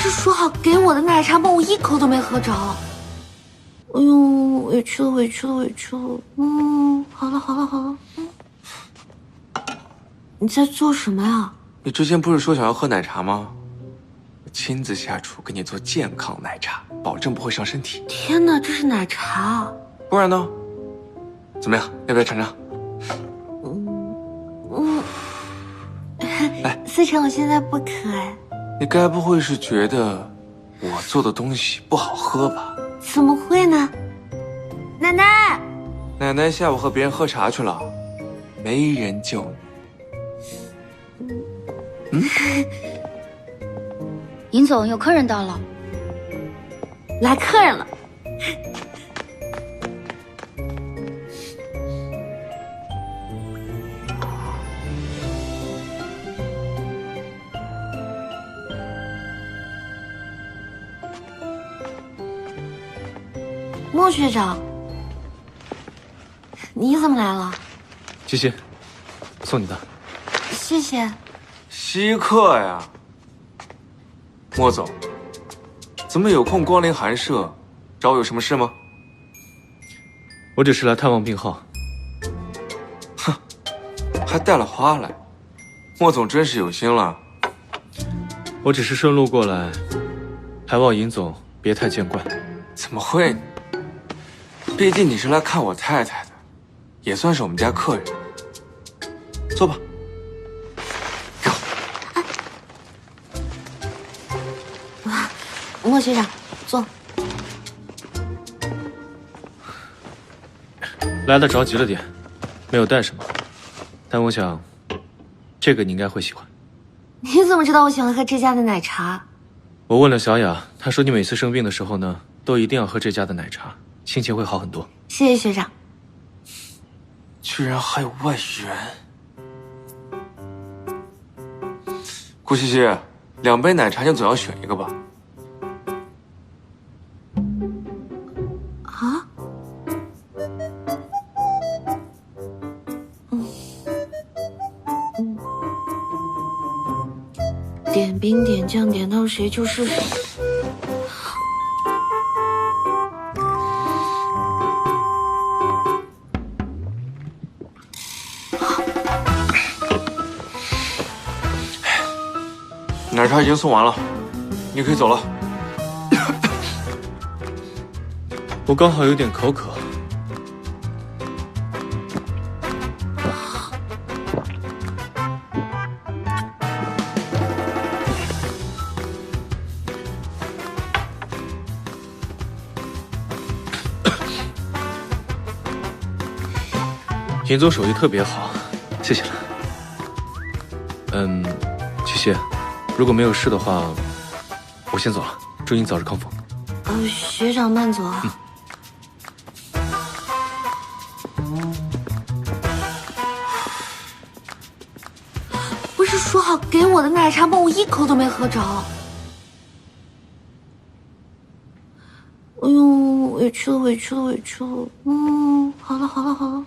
是说好给我的奶茶吗？我一口都没喝着。哎呦，委屈了，委屈了，委屈了。好了，好了，好了。你在做什么呀？你之前不是说想要喝奶茶吗？我亲自下厨给你做健康奶茶，保证不会伤身体。天哪，这是奶茶！不然呢？怎么样，要不要尝尝？来，思成，我现在不渴哎。你该不会是觉得我做的东西不好喝吧？怎么会呢？奶奶，奶奶下午和别人喝茶去了，没人救你。尹总，有客人到了。来客人了。莫学长，你怎么来了？谢谢，送你的。谢谢。稀客呀，莫总，怎么有空光临寒舍？找我有什么事吗？我只是来探望病号。哼，还带了花来，莫总真是有心了。我只是顺路过来，还望尹总别太见怪。怎么会？毕竟你是来看我太太的，也算是我们家客人。坐吧。莫学长，坐。来的着急了点，没有带什么，但我想，这个你应该会喜欢。你怎么知道我喜欢喝这家的奶茶？我问了小雅，她说你每次生病的时候呢，都一定要喝这家的奶茶，心情会好很多。谢谢学长。居然还有外援！顾西西，2杯奶茶，你总要选一个吧？啊？点冰点酱点到谁就是谁。奶茶已经送完了，你可以走了。我刚好有点口渴。尹总手艺特别好，谢谢了。谢谢。如果没有事的话，我先走了。祝你早日康复。学长慢走啊。不是说好给我的奶茶吗？我一口都没喝着。哎呦，委屈了，委屈了，委屈了。好了，好了，好了。